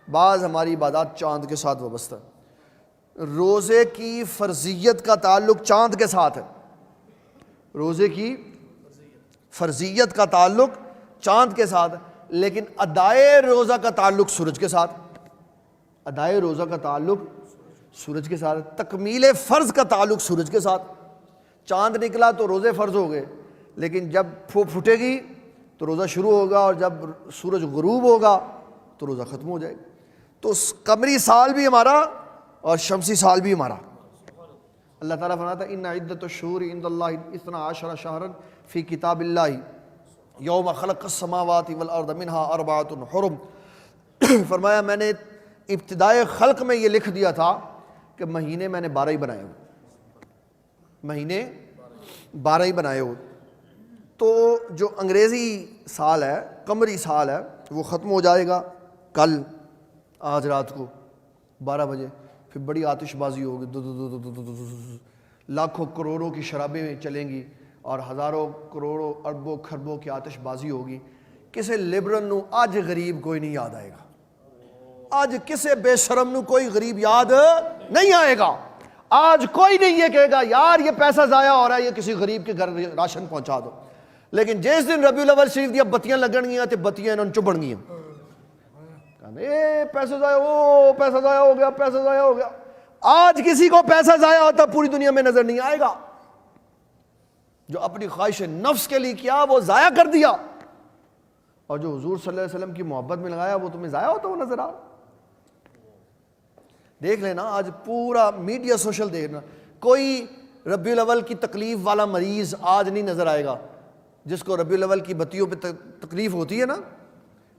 بعض ہماری عبادات چاند کے ساتھ وابستہ ہے۔ روزے کی فرضیت کا تعلق چاند کے ساتھ ہے، روزے کی فرضیت کا تعلق چاند کے ساتھ ہے، لیکن ادائے روزہ کا تعلق سورج کے ساتھ، ادائے روزہ کا تعلق سورج کے ساتھ، تکمیل فرض کا تعلق سورج کے ساتھ۔ چاند نکلا تو روزے فرض ہو گئے، لیکن جب پھٹے گی تو روزہ شروع ہوگا، اور جب سورج غروب ہوگا تو روزہ ختم ہو جائے گا۔ تو قمری سال بھی ہمارا اور شمسی سال بھی ہمارا۔ اللہ تعالیٰ فرماتا ہے ان عدت الشہور عند اللہ 12 شہرا فی کتاب اللہ یوم خلق السماوات والارض منها 4 حرم۔ فرمایا میں نے ابتدائے خلق میں یہ لکھ دیا تھا کہ مہینے میں نے 12 ہی بنائے ہو، مہینے 12 ہی بنائے ہو۔ تو جو انگریزی سال ہے، قمری سال ہے، وہ ختم ہو جائے گا کل، آج رات کو 12 بجے، پھر بڑی آتش بازی ہوگی، لاکھوں کروڑوں کی شرابیں چلیں گی، اور ہزاروں کروڑوں اربوں کھربوں کی آتش بازی ہوگی۔ کسے لبرل نو آج غریب کوئی نہیں یاد آئے گا، آج کسے بے شرم نو کوئی غریب یاد نہیں آئے گا، آج کوئی نہیں یہ کہے گا یار یہ پیسہ ضائع ہو رہا ہے، یہ کسی غریب کے گھر راشن پہنچا دو۔ لیکن جس دن ربیع الاول شریف دیا بتیاں لگن گیاں تے بتیاں انہوں چبن گیاں، پیسہ ضائع ہو، پیسہ ضائع ہو گیا، پیسہ ضائع ہو گیا۔ آج کسی کو پیسہ ضائع ہوتا پوری دنیا میں نظر نہیں آئے گا۔ جو اپنی خواہش نفس کے لیے کیا وہ ضائع کر دیا، اور جو حضور صلی اللہ علیہ وسلم کی محبت میں لگایا وہ تمہیں ضائع ہوتا وہ نظر آ۔ دیکھ لینا آج پورا میڈیا سوشل دیکھنا، کوئی ربیع الاول کی تکلیف والا مریض آج نہیں نظر آئے گا۔ جس کو ربیع الاول کی بتیوں پہ تکلیف ہوتی ہے نا،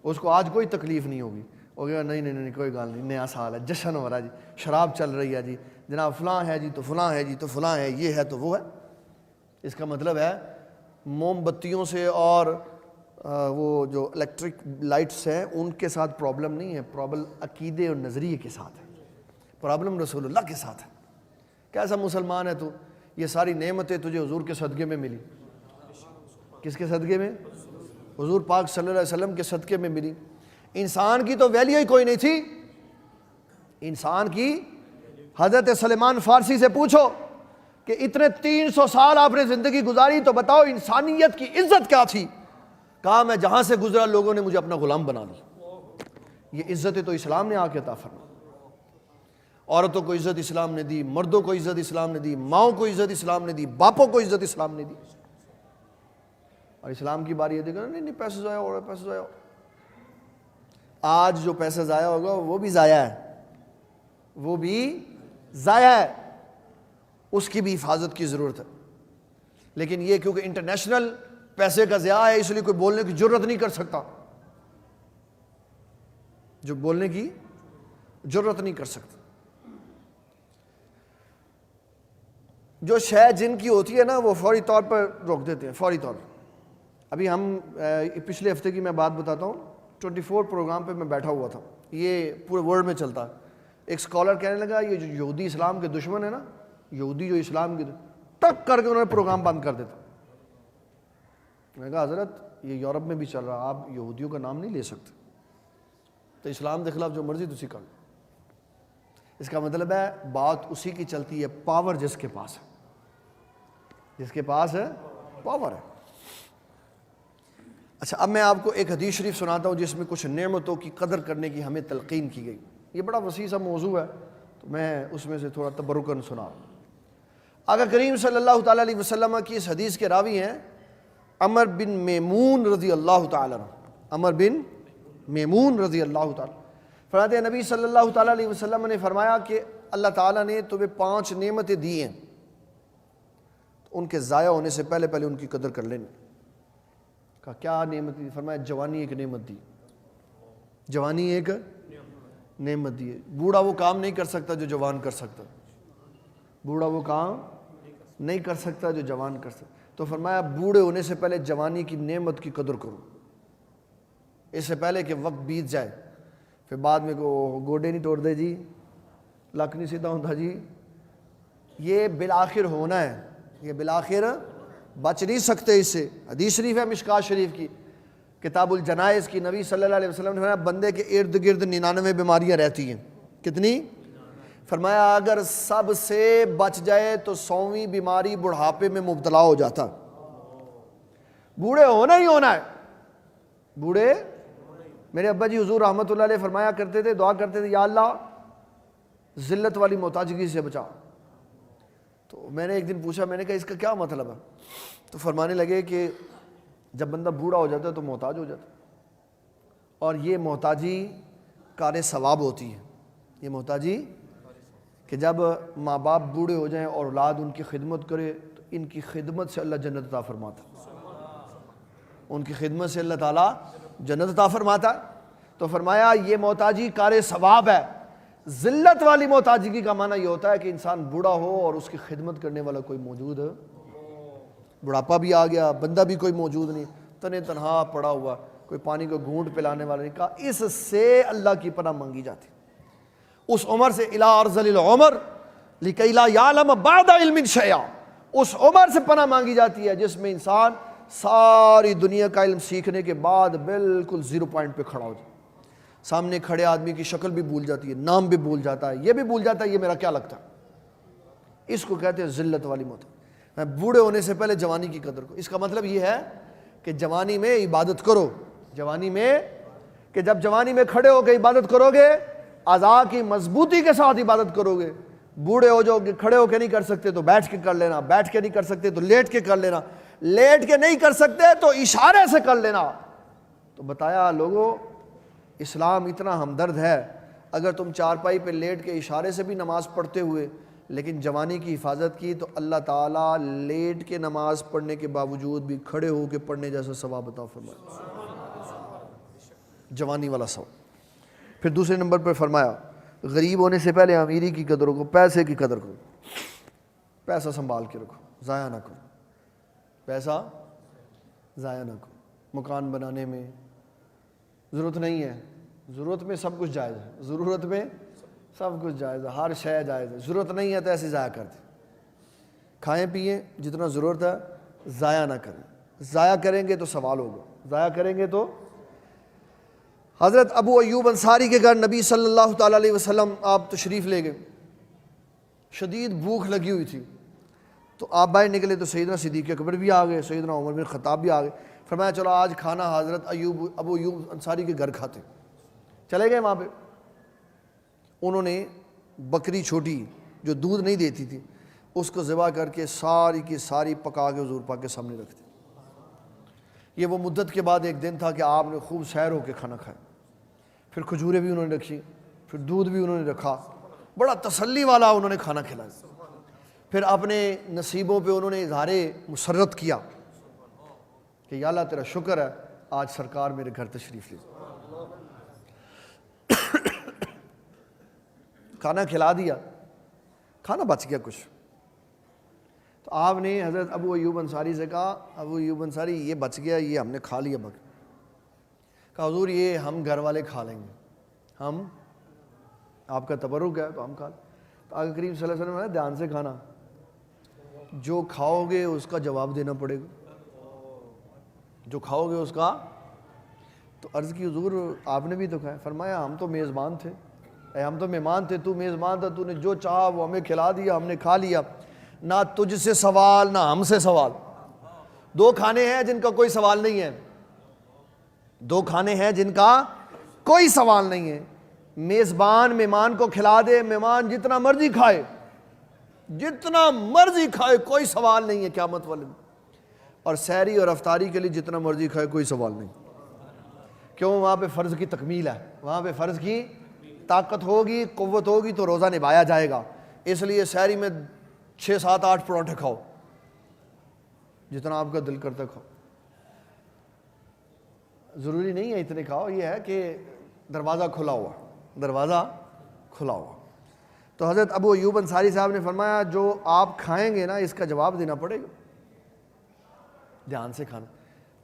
اس کو آج کوئی تکلیف نہیں ہوگی، ہو گیا نہیں نہیں نہیں کوئی گال نہیں، نیا سال ہے، جشن ہو رہا ہے جی، شراب چل رہی ہے جی، جناب فلاں ہے جی تو فلاں ہے جی تو فلاں ہے، یہ ہے تو وہ ہے۔ اس کا مطلب ہے موم بتیوں سے اور وہ جو الیکٹرک لائٹس ہیں ان کے ساتھ پرابلم نہیں ہے، پرابلم عقیدے اور نظریے کے ساتھ ہے، پرابلم رسول اللہ کے ساتھ ہے۔ کیسا مسلمان ہے تو، یہ ساری نعمتیں تجھے حضور کے صدقے میں ملی۔ کس کے صدقے میں؟ حضور پاک صلی اللہ علیہ وسلم کے صدقے میں ملی۔ انسان کی تو ویلیو ہی کوئی نہیں تھی، انسان کی حضرت سلیمان فارسی سے پوچھو کہ اتنے 300 سال آپ نے زندگی گزاری تو بتاؤ انسانیت کی عزت کیا تھی؟ کہا میں جہاں سے گزرا لوگوں نے مجھے اپنا غلام بنا لی۔ یہ عزت تو اسلام نے آ کے عطا فرمائی۔ عورتوں کو عزت اسلام نے دی، مردوں کو عزت اسلام نے دی، ماؤں کو عزت اسلام نے دی، باپوں کو عزت اسلام نے دی۔ اور اسلام کی باری یہ دیکھا نہیں نہیں پیسے ضائع ہو رہا ہے، پیسے ضائع ہو۔ آج جو پیسہ ضائع ہوگا وہ بھی ضائع ہے، وہ بھی ضائع ہے، اس کی بھی حفاظت کی ضرورت ہے۔ لیکن یہ کیونکہ انٹرنیشنل پیسے کا ضیاع ہے اس لیے کوئی بولنے کی جرت نہیں کر سکتا، جو بولنے کی جرت نہیں کر سکتا۔ جو شے جن کی ہوتی ہے نا وہ فوری طور پر روک دیتے ہیں، فوری طور پر۔ ابھی ہم پچھلے ہفتے کی میں بات بتاتا ہوں، 24 پروگرام پہ میں بیٹھا ہوا تھا، یہ پورے ورلڈ میں چلتا ہے۔ ایک اسکالر کہنے لگا یہ جو یہودی اسلام کے دشمن ہے نا، یہودی جو اسلام کے ٹک کر کے انہوں نے پروگرام بند کر دیتا۔ میں نے کہا حضرت یہ یورپ میں بھی چل رہا، آپ یہودیوں کا نام نہیں لے سکتے، تو اسلام کے خلاف جو مرضی تسی کر لو۔ اس کا مطلب ہے بات اسی کی چلتی ہے، پاور جس کے پاس ہے، جس کے پاس ہے پاور ہے۔ اچھا اب میں آپ کو ایک حدیث شریف سناتا ہوں جس میں کچھ نعمتوں کی قدر کرنے کی ہمیں تلقین کی گئی۔ یہ بڑا وسیع سا موضوع ہے تو میں اس میں سے تھوڑا تبرکاً سنا رہا ہوں۔ آقا کریم صلی اللہ تعالیٰ علیہ وسلم کی اس حدیث کے راوی ہیں عمر بن میمون رضی اللہ تعالیٰ عنہ۔ عمر بن میمون رضی اللہ تعالیٰ فرماتے ہیں نبی صلی اللہ تعالیٰ علیہ وسلم نے فرمایا کہ اللہ تعالیٰ نے تمہیں 5 نعمتیں دی ہیں، ان کے ضائع ہونے سے پہلے پہلے ان کی قدر کر لینی۔ کہا کیا نعمت دی؟ فرمایا جوانی ایک نعمت دی، جوانی ایک نعمت دی ہے۔ بوڑھا وہ کام نہیں کر سکتا جو جوان کر سکتا، بوڑھا وہ کام نہیں کر سکتا جو جوان کر سکتا۔ تو فرمایا بوڑھے ہونے سے پہلے جوانی کی نعمت کی قدر کرو، اس سے پہلے کہ وقت بیت جائے، پھر بعد میں گوڈے نہیں توڑ دے جی، لک نہیں سیدھا ہوتا جی، یہ بالآخر ہونا ہے، یہ بالآخر بچ نہیں سکتے اس سے۔ حدیث شریف ہے مشکات شریف کی کتاب الجنائز کی، نبی صلی اللہ علیہ وسلم نے فرمایا بندے کے ارد گرد 99 بیماریاں رہتی ہیں۔ کتنی؟ فرمایا اگر سب سے بچ جائے تو 100ویں بیماری بڑھاپے میں مبتلا ہو جاتا. بوڑھے ہونا ہی ہونا ہے. بوڑھے میرے ابا جی حضور رحمۃ اللہ علیہ فرمایا کرتے تھے, دعا کرتے تھے, یا اللہ ذلت والی محتاجگی سے بچا. تو میں نے ایک دن پوچھا, میں نے کہا اس کا کیا مطلب ہے؟ تو فرمانے لگے کہ جب بندہ بوڑھا ہو جاتا ہے تو محتاج ہو جاتا ہے, اور یہ محتاجی کار ثواب ہوتی ہے. یہ محتاجی کہ جب ماں باپ بوڑھے ہو جائیں اور اولاد ان کی خدمت کرے تو ان کی خدمت سے اللہ جنت عطا فرماتا ہے. ان کی خدمت سے اللہ تعالیٰ جنت عطا فرماتا ہے. تو فرمایا یہ محتاجی کار ثواب ہے. ذلت والی محتاجگی کا معنی یہ ہوتا ہے کہ انسان بوڑھا ہو اور اس کی خدمت کرنے والا کوئی موجود ہے. بڑھاپا بھی آ گیا, بندہ بھی کوئی موجود نہیں, تنے تنہا پڑا ہوا, کوئی پانی کو گھونٹ پلانے والا نہیں. کہا اس سے اللہ کی پناہ مانگی جاتی. اس عمر سے الی ارذل العمر لکی لا یعلم بعد علم شیئا, اس عمر سے پناہ مانگی جاتی ہے جس میں انسان ساری دنیا کا علم سیکھنے کے بعد بالکل 0 پوائنٹ پہ کھڑا ہو جائے. سامنے کھڑے آدمی کی شکل بھی بھول جاتی ہے, نام بھی بھول جاتا ہے, یہ بھی بھول جاتا ہے یہ میرا کیا لگتا ہے. اس کو کہتے ہیں ذلت والی موت. بوڑھے ہونے سے پہلے جوانی کی قدر کرو. اس کا مطلب یہ ہے کہ جوانی میں عبادت کرو. جوانی میں کہ جب جوانی میں کھڑے ہو کے عبادت کرو گے, اعضاء کی مضبوطی کے ساتھ عبادت کرو گے. بوڑھے ہو جاؤ گے, کھڑے ہو کے نہیں کر سکتے تو بیٹھ کے کر لینا, بیٹھ کے نہیں کر سکتے تو لیٹ کے کر لینا, لیٹ کے نہیں کر سکتے تو اشارے سے کر لینا. تو بتایا لوگوں, اسلام اتنا ہمدرد ہے. اگر تم چارپائی پہ لیٹ کے اشارے سے بھی نماز پڑھتے ہوئے لیکن جوانی کی حفاظت کی تو اللہ تعالیٰ لیٹ کے نماز پڑھنے کے باوجود بھی کھڑے ہو کے پڑھنے جیسا ثواب عطا فرمایا. جوانی والا ثواب. پھر دوسرے نمبر پر فرمایا غریب ہونے سے پہلے امیری کی قدر کرو, پیسے کی قدر کرو. پیسہ سنبھال کے رکھو, ضائع نہ کرو. پیسہ ضائع نہ کرو. مکان بنانے میں ضرورت نہیں ہے, ضرورت میں سب کچھ جائز ہے. ضرورت میں سب کچھ جائز ہے, ہر شے جائز ہے. ضرورت نہیں ہے تو ایسے ضائع کر دیں. کھائیں پئیں جتنا ضرورت ہے, ضائع نہ کریں. ضائع کریں گے تو سوال ہوگا, ضائع کریں گے تو. حضرت ابو ایوب انصاری کے گھر نبی صلی اللہ تعالیٰ علیہ وسلم آپ تشریف لے گئے. شدید بھوک لگی ہوئی تھی تو آپ باہر نکلے تو سیدنا صدیق اکبر بھی آ گئے, سیدنا عمر بن خطاب بھی آ گئے. فرمایا چلو آج کھانا حضرت ابو ایوب انصاری کے گھر کھاتے. چلے گئے وہاں پہ. انہوں نے بکری چھوٹی جو دودھ نہیں دیتی تھی اس کو ذبح کر کے ساری کی ساری پکا کے حضور پاک کے سامنے رکھ دی. یہ وہ مدت کے بعد ایک دن تھا کہ آپ نے خوب سیر ہو کے کھانا کھایا. پھر کھجوریں بھی انہوں نے رکھی, پھر دودھ بھی انہوں نے رکھا, بڑا تسلی والا انہوں نے کھانا کھلایا. پھر اپنے نصیبوں پہ انہوں نے اظہار مسرت کیا کہ یا اللہ تیرا شکر ہے آج سرکار میرے گھر تشریف لے. کھانا کھلا دیا, کھانا بچ گیا کچھ. تو آپ نے حضرت ابو ایوب انصاری سے کہا, ابو ایوب انصاری یہ بچ گیا, یہ ہم نے کھا لیا. کہا حضور یہ ہم گھر والے کھا لیں گے, ہم آپ کا تبرک ہے تو ہم کھا لیں. تو آقا کریم صلی اللہ علیہ وسلم نے دھیان سے کھانا, جو کھاؤ گے اس کا جواب دینا پڑے گا, جو کھاؤ گے اس کا. تو عرض کی حضور آپ نے بھی تو کھایا. فرمایا ہم تو میزبان تھے, ہم تو مہمان تھے, تو میزبان تھا, تو نے جو چاہا وہ ہمیں کھلا دیا, ہم نے کھا لیا. نہ تجھ سے سوال نہ ہم سے سوال. 2 کھانے ہیں جن کا کوئی سوال نہیں ہے, 2 کھانے ہیں جن کا کوئی سوال نہیں ہے. میزبان مہمان کو کھلا دے, مہمان جتنا مرضی کھائے, جتنا مرضی کھائے, کوئی سوال نہیں ہے قیامت والے دن. اور سحری اور افطاری کے لیے جتنا مرضی کھائے کوئی سوال نہیں. کیوں؟ وہاں پہ فرض کی تکمیل ہے, وہاں پہ فرض کی طاقت ہوگی, قوت ہوگی تو روزہ نبھایا جائے گا. اس لیے سحری میں 6 7 8 پراٹھے کھاؤ, جتنا آپ کا دل کرتا کھاؤ. ضروری نہیں ہے اتنے کھاؤ, یہ ہے کہ دروازہ کھلا ہوا, دروازہ کھلا ہوا. تو حضرت ابو ایوب انصاری صاحب نے فرمایا جو آپ کھائیں گے نا اس کا جواب دینا پڑے گا, دھیان سے کھانا.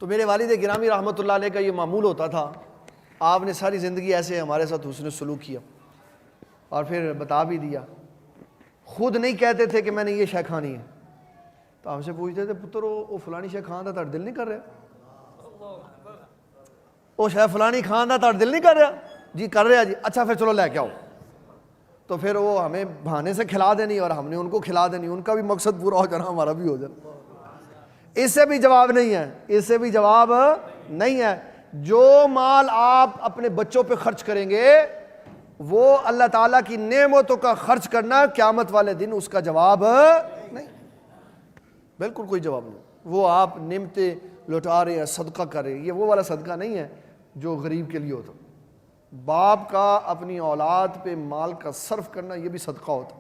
تو میرے والد گرامی رحمۃ اللہ علیہ کا یہ معمول ہوتا تھا. آپ نے ساری زندگی ایسے ہمارے ساتھ حسن سلوک کیا اور پھر بتا بھی دیا. خود نہیں کہتے تھے کہ میں نے یہ شے کھانی ہے, تو ہم سے پوچھتے تھے پتر وہ فلانی شے کھانا تھا, دل نہیں کر رہا, وہ شے فلانی کھانا تھا, دل نہیں کر رہا. جی کر رہا جی, اچھا پھر چلو لے کے آؤ. تو پھر وہ ہمیں بہانے سے کھلا دینی اور ہم نے ان کو کھلا دینی، ان کا بھی مقصد پورا ہو جانا، ہمارا بھی ہو جانا۔ اس سے بھی جواب نہیں ہے، اس سے بھی جواب نہیں ہے۔ جو مال آپ اپنے بچوں پہ خرچ کریں گے وہ اللہ تعالیٰ کی نعمتوں کا خرچ کرنا قیامت والے دن اس کا جواب نہیں، بالکل کوئی جواب نہیں۔ وہ آپ نعمتیں لوٹا رہے ہیں، صدقہ کر رہے ہیں، یہ وہ والا صدقہ نہیں ہے جو غریب کے لیے ہوتا۔ باپ کا اپنی اولاد پہ مال کا صرف کرنا یہ بھی صدقہ ہوتا۔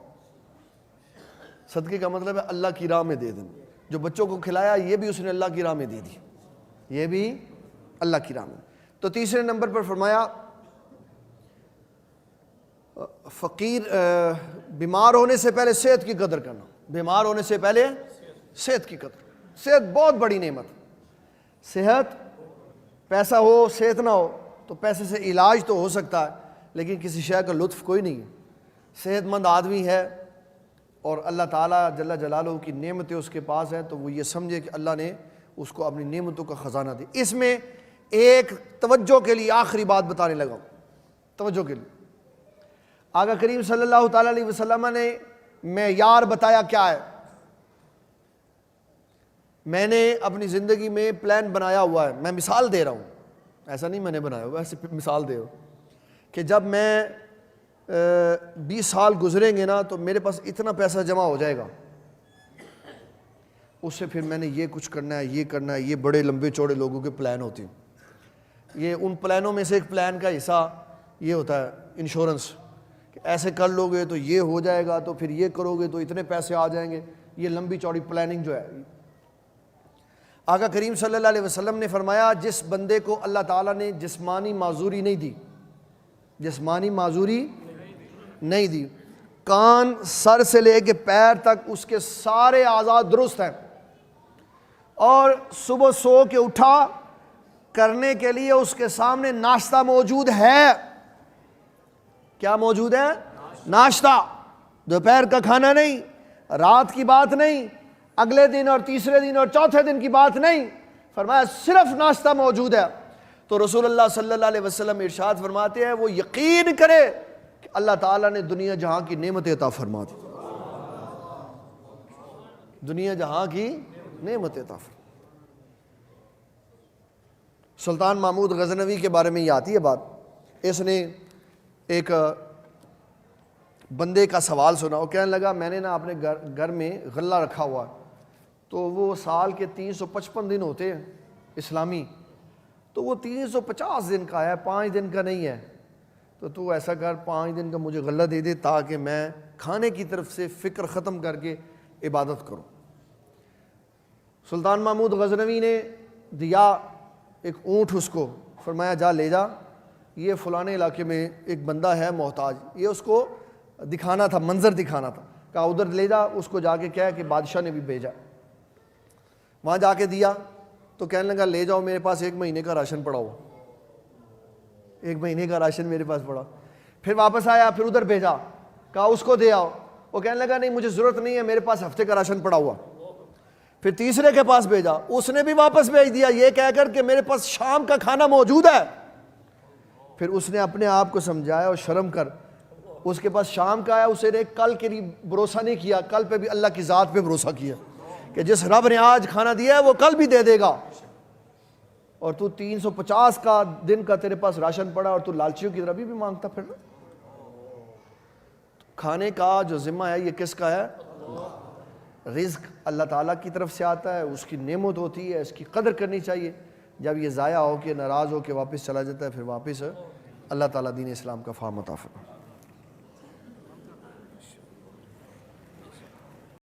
صدقے کا مطلب ہے اللہ کی راہ میں دے دینا۔ جو بچوں کو کھلایا یہ بھی اس نے اللہ کی راہ میں دے دی، یہ بھی اللہ کی راہ میں۔ تو تیسرے نمبر پر فرمایا فقیر بیمار ہونے سے پہلے صحت کی قدر کرنا، بیمار ہونے سے پہلے صحت کی قدر۔ صحت بہت بڑی نعمت، صحت، پیسہ ہو صحت نہ ہو تو پیسے سے علاج تو ہو سکتا ہے لیکن کسی شے کا لطف کوئی نہیں ہے۔ صحت مند آدمی ہے اور اللہ تعالیٰ جل جلالہ کی نعمتیں اس کے پاس ہیں تو وہ یہ سمجھے کہ اللہ نے اس کو اپنی نعمتوں کا خزانہ دی۔ اس میں ایک توجہ کے لیے آخری بات بتانے لگا، توجہ کے لیے آقا کریم صلی اللہ تعالیٰ علیہ وسلم نے معیار بتایا کیا ہے۔ میں نے اپنی زندگی میں پلان بنایا ہوا ہے، میں مثال دے رہا ہوں، ایسا نہیں میں نے بنایا ہوا، ایسے مثال دے رہا ہوں کہ جب میں 20 سال گزریں گے نا تو میرے پاس اتنا پیسہ جمع ہو جائے گا، اس سے پھر میں نے یہ کچھ کرنا ہے، یہ کرنا ہے۔ یہ بڑے لمبے چوڑے لوگوں کے پلان ہوتے ہیں۔ یہ ان پلانوں میں سے ایک پلان کا حصہ یہ ہوتا ہے انشورنس، کہ ایسے کر لو گے تو یہ ہو جائے گا، تو پھر یہ کرو گے تو اتنے پیسے آ جائیں گے۔ یہ لمبی چوڑی پلاننگ جو ہے، آقا کریم صلی اللہ علیہ وسلم نے فرمایا جس بندے کو اللہ تعالیٰ نے جسمانی معذوری نہیں دی، جسمانی معذوری نہیں دی، کان سر سے لے کے پیر تک اس کے سارے اعضاء درست ہیں، اور صبح سو کے اٹھا کرنے کے لیے اس کے سامنے ناشتہ موجود ہے۔ کیا موجود ہے؟ ناشتہ، دوپہر کا کھانا نہیں، رات کی بات نہیں، اگلے دن اور تیسرے دن اور چوتھے دن کی بات نہیں، فرمایا صرف ناشتہ موجود ہے۔ تو رسول اللہ صلی اللہ علیہ وسلم ارشاد فرماتے ہیں وہ یقین کرے کہ اللہ تعالیٰ نے دنیا جہاں کی نعمت عطا فرما دی، دنیا جہاں کی نعمت عطا فرما۔ سلطان محمود غزنوی کے بارے میں یہ آتی ہے بات، اس نے ایک بندے کا سوال سنا، وہ کہنے لگا میں نے نا اپنے گھر میں غلہ رکھا ہوا، تو وہ سال کے 355 دن ہوتے ہیں اسلامی، تو وہ 350 دن کا ہے، 5 دن کا نہیں ہے، تو ایسا کر 5 دن کا مجھے غلہ دے دے تاکہ میں کھانے کی طرف سے فکر ختم کر کے عبادت کروں۔ سلطان محمود غزنوی نے دیا ایک اونٹ اس کو، فرمایا جا لے جا، یہ فلانے علاقے میں ایک بندہ ہے محتاج، یہ اس کو دکھانا تھا، منظر دکھانا تھا، کہا ادھر لے جا، اس کو جا کے کہا کہ بادشاہ نے بھی بھیجا۔ وہاں جا کے دیا تو کہنے لگا لے جاؤ، میرے پاس 1 مہینے کا راشن پڑا ہو، 1 مہینے کا راشن میرے پاس پڑا۔ پھر واپس آیا، پھر ادھر بھیجا، کہا اس کو دے آؤ، وہ کہنے لگا نہیں مجھے ضرورت نہیں ہے، میرے پاس ہفتے کا راشن پڑا ہوا۔ پھر تیسرے کے پاس بھیجا، اس نے بھی واپس بھیج دیا یہ کہہ کر کہ میرے پاس شام کا کھانا موجود ہے۔ پھر اس نے اپنے آپ کو سمجھایا اور شرم کر، اس کے پاس شام کا آیا، اسے نے کل کے لیے بھروسہ نہیں کیا، کل پہ بھی اللہ کی ذات پہ بھروسہ کیا کہ جس رب نے آج کھانا دیا ہے وہ کل بھی دے دے گا، اور تو 350 کا دن کا تیرے پاس راشن پڑا اور تو لالچیوں کی طرح بھی مانگتا پھر۔ کھانے کا جو ذمہ ہے یہ کس کا ہے؟ رزق اللہ تعالیٰ کی طرف سے آتا ہے، اس کی نعمت ہوتی ہے، اس کی قدر کرنی چاہیے۔ جب یہ ضائع ہو کے ناراض ہو کے واپس چلا جاتا ہے پھر واپس اللہ تعالیٰ دین اسلام کا فہم عطا فرمائے۔